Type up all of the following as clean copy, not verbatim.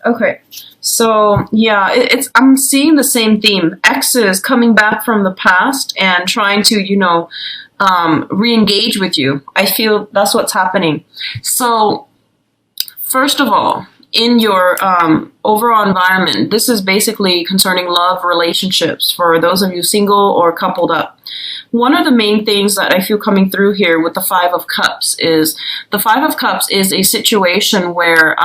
Okay. So yeah, I'm seeing the same theme. Exes coming back from the past and trying to, re-engage with you. I feel that's what's happening. So first of all, in your overall environment, this is basically concerning love relationships for those of you single or coupled up. One of the main things that I feel coming through here with the Five of Cups is the Five of Cups is a situation where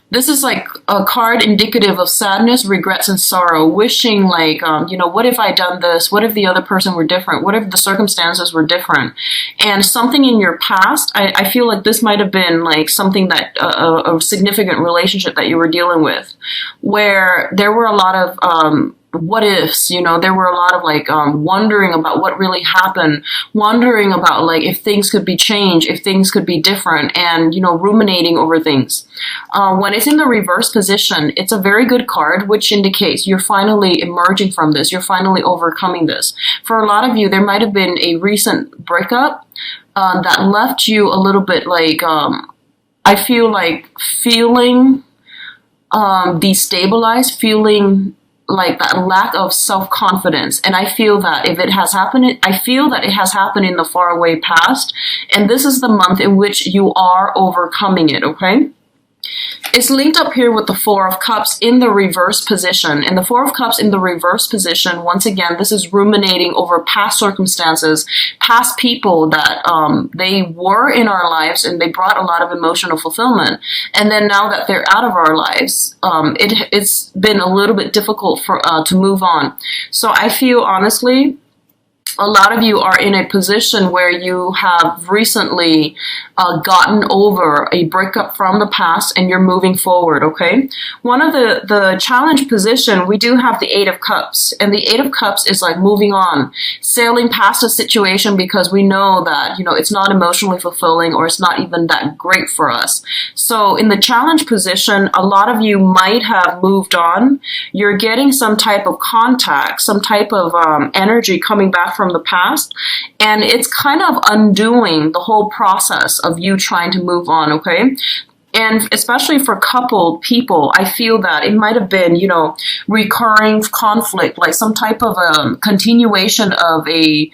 this is like a card indicative of sadness, regrets, and sorrow, wishing like, what if I done this? What if the other person were different? What if the circumstances were different? And something in your past, I feel like this might have been like something that, a significant relationship that you were dealing with, where there were a lot of, what ifs, there were a lot of like wondering about what really happened, wondering about like if things could be changed, if things could be different, and ruminating over things. When it's in the reverse position, it's a very good card, which indicates you're finally emerging from this, you're finally overcoming this. For a lot of you, there might have been a recent breakup that left you a little bit like I feel like feeling destabilized, feeling like that lack of self-confidence. And I feel that if it has happened, I feel that it has happened in the faraway past. And this is the month in which you are overcoming it, okay? It's linked up here with the Four of Cups in the reverse position. And the Four of Cups in the reverse position, once again, this is ruminating over past circumstances, past people that they were in our lives and they brought a lot of emotional fulfillment. And then now that they're out of our lives, it's been a little bit difficult for to move on. So I feel honestly, a lot of you are in a position where you have recently gotten over a breakup from the past and you're moving forward, okay? One of the challenge position, we do have the Eight of Cups. And the Eight of Cups is like moving on, sailing past a situation because we know that, it's not emotionally fulfilling or it's not even that great for us. So in the challenge position, a lot of you might have moved on. You're getting some type of contact, some type of energy coming back from the past, and it's kind of undoing the whole process of you trying to move on, okay? And especially for coupled people, I feel that it might have been, recurring conflict, like some type of a continuation of a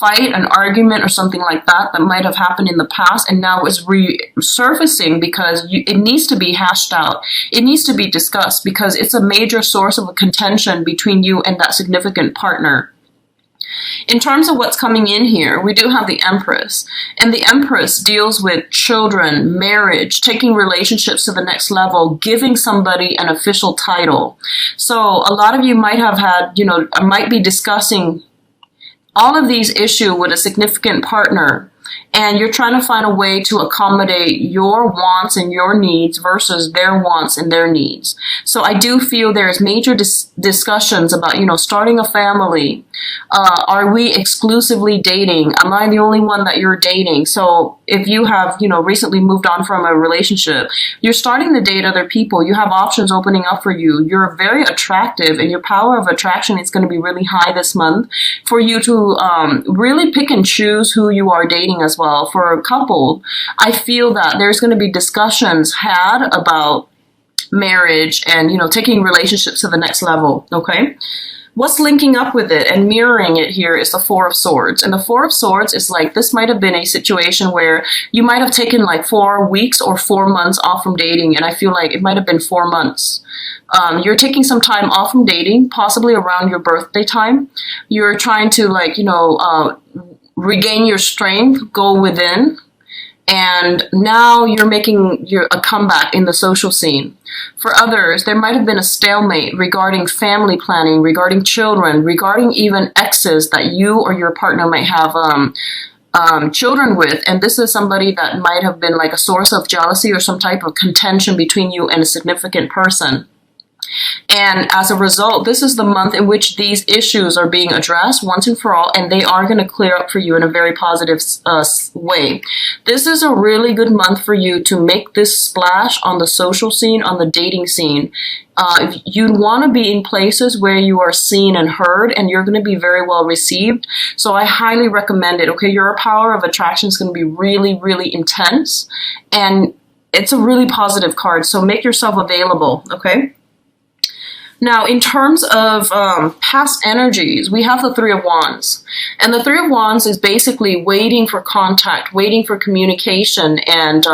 fight, an argument, or something like that might have happened in the past, and now is resurfacing because it needs to be hashed out. It needs to be discussed because it's a major source of a contention between you and that significant partner. In terms of what's coming in here, we do have the Empress. And the Empress deals with children, marriage, taking relationships to the next level, giving somebody an official title. So a lot of you might have had, might be discussing all of these issues with a significant partner. And you're trying to find a way to accommodate your wants and your needs versus their wants and their needs. So I do feel there's major discussions about, starting a family. Are we exclusively dating? Am I the only one that you're dating? So if you have, recently moved on from a relationship, you're starting to date other people. You have options opening up for you. You're very attractive and your power of attraction is going to be really high this month for you to really pick and choose who you are dating as well. For a couple, I feel that there's going to be discussions had about marriage and, taking relationships to the next level, okay? What's linking up with it and mirroring it here is the Four of Swords. And the Four of Swords is like, this might have been a situation where you might have taken like 4 weeks or 4 months off from dating. And I feel like it might have been 4 months. You're taking some time off from dating, possibly around your birthday time. You're trying to regain your strength, go within, and now you're making a comeback in the social scene. For others, there might have been a stalemate regarding family planning, regarding children, regarding even exes that you or your partner might have children with, and this is somebody that might have been like a source of jealousy or some type of contention between you and a significant person. And as a result, this is the month in which these issues are being addressed once and for all, and they are going to clear up for you in a very positive way. This is a really good month for you to make this splash on the social scene, on the dating scene. If you want to be in places where you are seen and heard and you're going to be very well received. So I highly recommend it. Okay, your power of attraction is going to be really, really intense. And it's a really positive card. So make yourself available, okay? Now, in terms of past energies, we have the Three of Wands. And the Three of Wands is basically waiting for contact, waiting for communication. And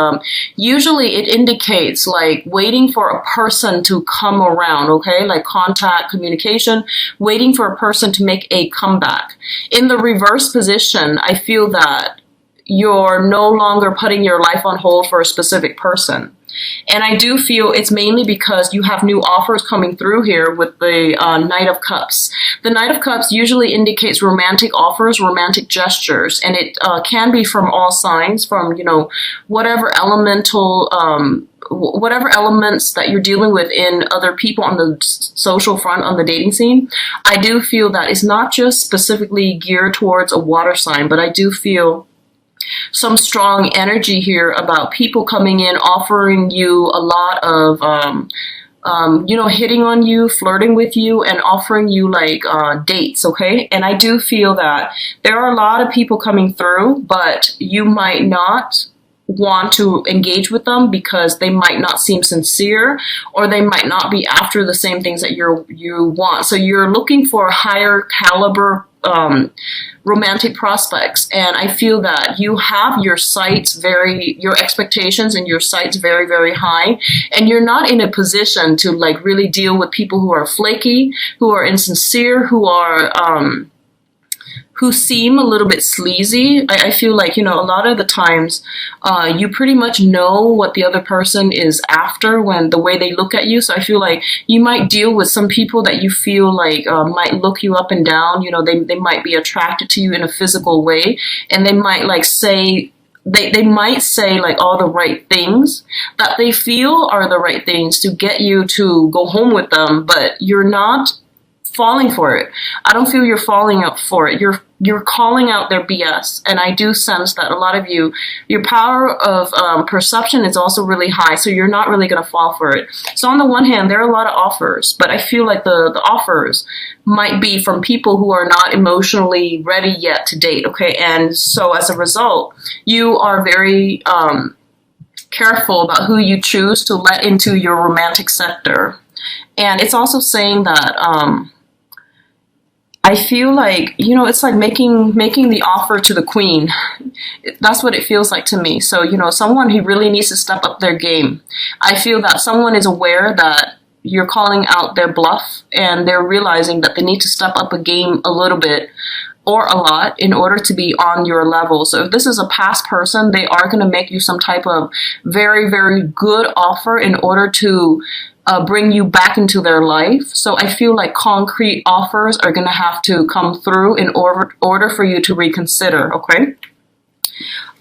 usually it indicates like waiting for a person to come around, okay? Like contact, communication, waiting for a person to make a comeback. In the reverse position, I feel that you're no longer putting your life on hold for a specific person. And I do feel it's mainly because you have new offers coming through here with the Knight of Cups. The Knight of Cups usually indicates romantic offers, romantic gestures, and it can be from all signs, from, you know, whatever elemental, whatever elements that you're dealing with in other people on the social front, on the dating scene. I do feel that it's not just specifically geared towards a water sign, but I do feel some strong energy here about people coming in, offering you a lot of, you know, hitting on you, flirting with you, and offering you like dates, okay? And I do feel that there are a lot of people coming through, but you might not want to engage with them because they might not seem sincere, or they might not be after the same things that you want. So you're looking for higher caliber romantic prospects, and I feel that you have your expectations and your sights very, very high, and you're not in a position to like really deal with people who are flaky, who are insincere, who seem a little bit sleazy. I feel like, you know, a lot of the times you pretty much know what the other person is after when the way they look at you. So I feel like you might deal with some people that you feel like might look you up and down. You know, they might be attracted to you in a physical way, and they might like say, they might say like all the right things that they feel are the right things to get you to go home with them, but you're not falling for it. I don't feel you're falling up for it. You're calling out their BS. And I do sense that a lot of you, your power of perception is also really high, so you're not really going to fall for it. So on the one hand, there are a lot of offers, but I feel like the offers might be from people who are not emotionally ready yet to date, okay? And so as a result, you are very careful about who you choose to let into your romantic sector. And it's also saying that I feel like, you know, it's like making the offer to the queen. That's what it feels like to me. So, you know, someone who really needs to step up their game. I feel that someone is aware that you're calling out their bluff, and they're realizing that they need to step up a game a little bit or a lot in order to be on your level. So if this is a past person, they are going to make you some type of very, very good offer in order to bring you back into their life. So I feel like concrete offers are going to have to come through in order for you to reconsider, okay?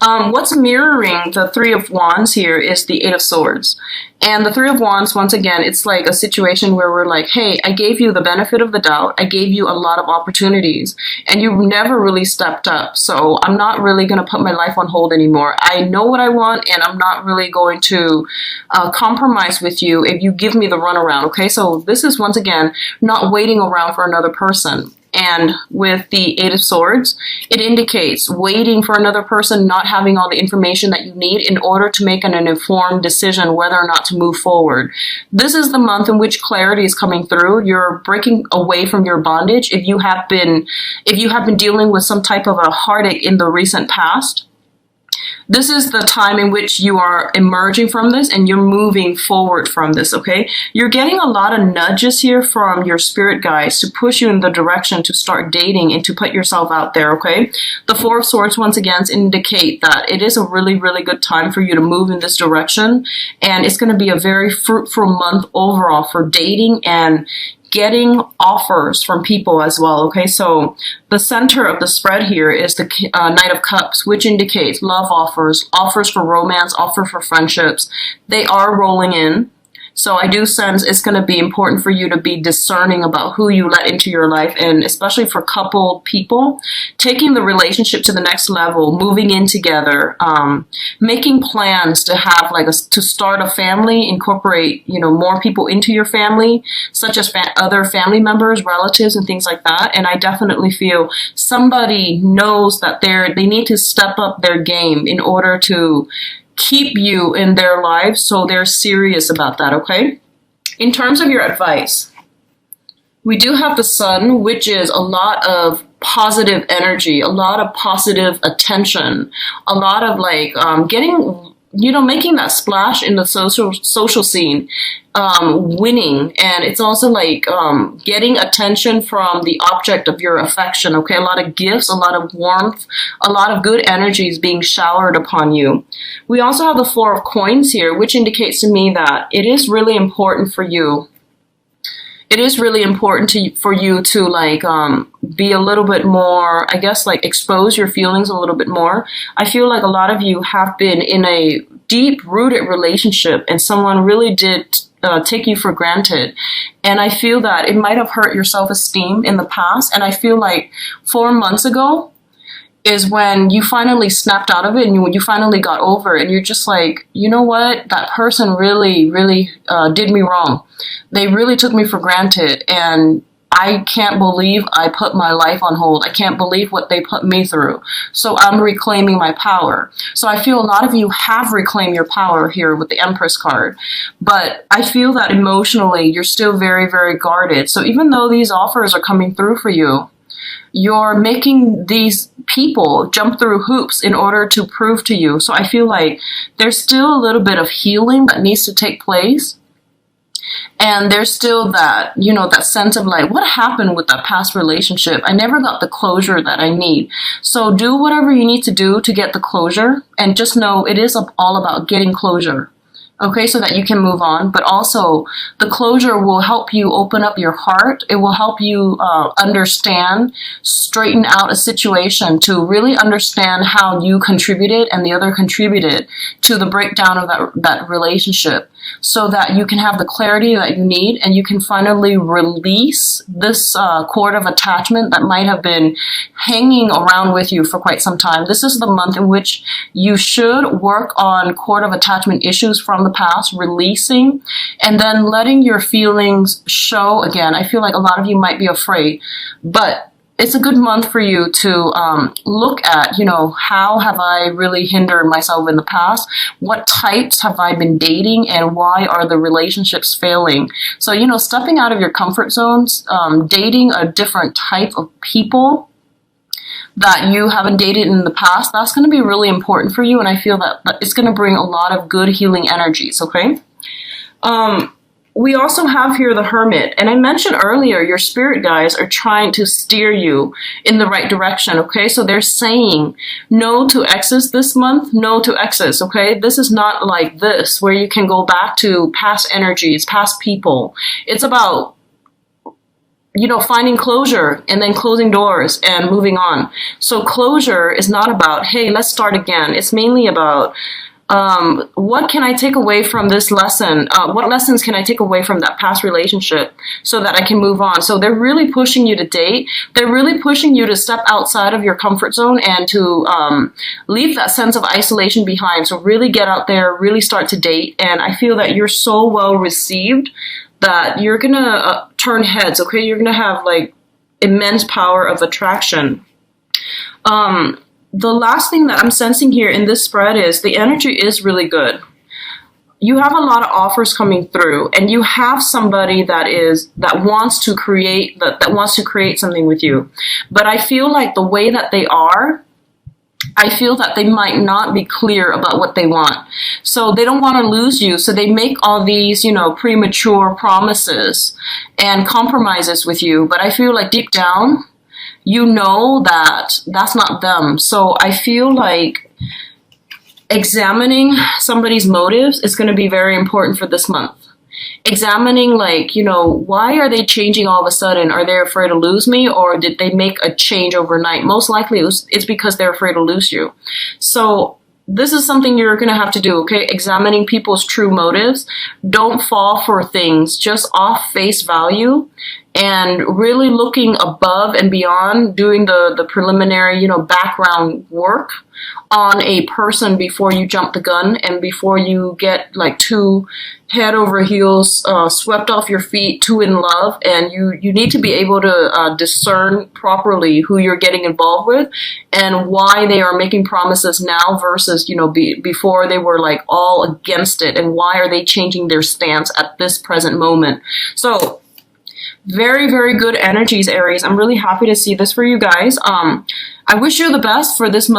What's mirroring the Three of Wands here is the Eight of Swords. And the Three of Wands, once again, it's like a situation where we're like, hey, I gave you the benefit of the doubt. I gave you a lot of opportunities, and you've never really stepped up. So I'm not really going to put my life on hold anymore. I know what I want, and I'm not really going to compromise with you if you give me the runaround, okay? So this is, once again, not waiting around for another person. And with the Eight of Swords, it indicates waiting for another person, not having all the information that you need in order to make an informed decision whether or not to move forward. This is the month in which clarity is coming through. You're breaking away from your bondage. If you have been dealing with some type of a heartache in the recent past, this is the time in which you are emerging from this and you're moving forward from this, okay? You're getting a lot of nudges here from your spirit guides to push you in the direction to start dating and to put yourself out there, okay? The Four of Swords, once again, indicate that it is a really, really good time for you to move in this direction. And it's going to be a very fruitful month overall for dating and getting offers from people as well, okay? So the center of the spread here is the Knight of Cups, which indicates love offers, offers for romance, offers for friendships. They are rolling in. So I do sense it's going to be important for you to be discerning about who you let into your life, and especially for coupled people, taking the relationship to the next level, moving in together, making plans to have to start a family, incorporate, you know, more people into your family, such as other family members, relatives, and things like that. And I definitely feel somebody knows that they need to step up their game in order to keep you in their lives, so they're serious about that, okay? In terms of your advice, we do have the sun, which is a lot of positive energy, a lot of positive attention, a lot of like getting, making that splash in the social scene, winning. And it's also like getting attention from the object of your affection, okay? A lot of gifts, a lot of warmth, a lot of good energies being showered upon you. We also have the Four of Coins here, which indicates to me that it is really important for you. It is really important for you to like be a little bit more, I guess, like expose your feelings a little bit more. I feel like a lot of you have been in a deep-rooted relationship and someone really did take you for granted. And I feel that it might have hurt your self-esteem in the past. And I feel like 4 months ago is when you finally snapped out of it and you finally got over it. And you're just like, you know what? That person really, really did me wrong. They really took me for granted. And I can't believe I put my life on hold. I can't believe what they put me through. So I'm reclaiming my power. So I feel a lot of you have reclaimed your power here with the Empress card. But I feel that emotionally you're still very, very guarded. So even though these offers are coming through for you, you're making these people jump through hoops in order to prove to you. So I feel like there's still a little bit of healing that needs to take place. And there's still that, that sense of like, what happened with that past relationship? I never got the closure that I need. So do whatever you need to do to get the closure. And just know it is all about getting closure. Okay, so that you can move on. But also, the closure will help you open up your heart. It will help you understand, straighten out a situation to really understand how you contributed and the other contributed to the breakdown of that relationship, so that you can have the clarity that you need and you can finally release this cord of attachment that might have been hanging around with you for quite some time. This is the month in which you should work on cord of attachment issues from the past, releasing, and then letting your feelings show again. I feel like a lot of you might be afraid, but it's a good month for you to look at, how have I really hindered myself in the past? What types have I been dating and why are the relationships failing? So, stepping out of your comfort zones, dating a different type of people that you haven't dated in the past, that's going to be really important for you. And I feel that it's going to bring a lot of good healing energies, okay? We also have here the Hermit. And I mentioned earlier, your spirit guides are trying to steer you in the right direction, okay? So they're saying no to exes this month, no to exes, okay? This is not like this, where you can go back to past energies, past people. It's about finding closure and then closing doors and moving on. So closure is not about, hey, let's start again. It's mainly about what can I take away from this lesson? What lessons can I take away from that past relationship so that I can move on? So they're really pushing you to date. They're really pushing you to step outside of your comfort zone and to leave that sense of isolation behind. So really get out there, really start to date. And I feel that you're so well received that you're going to turn heads, okay? You're going to have like immense power of attraction. The last thing that I'm sensing here in this spread is the energy is really good. You have a lot of offers coming through and you have somebody that wants to create something with you. But I feel like the way that they are, I feel that they might not be clear about what they want. So they don't want to lose you. So they make all these, premature promises and compromises with you. But I feel like deep down, that that's not them. So I feel like examining somebody's motives is going to be very important for this month. Examining, why are they changing all of a sudden? Are they afraid to lose me, or did they make a change overnight? Most likely it's because they're afraid to lose you. So this is something you're going to have to do, okay? Examining people's true motives. Don't fall for things just off face value, and really looking above and beyond, doing the preliminary, background work on a person before you jump the gun and before you get too head over heels, swept off your feet, too in love, and you need to be able to discern properly who you're getting involved with and why they are making promises now versus, before they were like all against it, and why are they changing their stance at this present moment. So very, very good energies, Aries. I'm really happy to see this for you guys. I wish you the best for this month.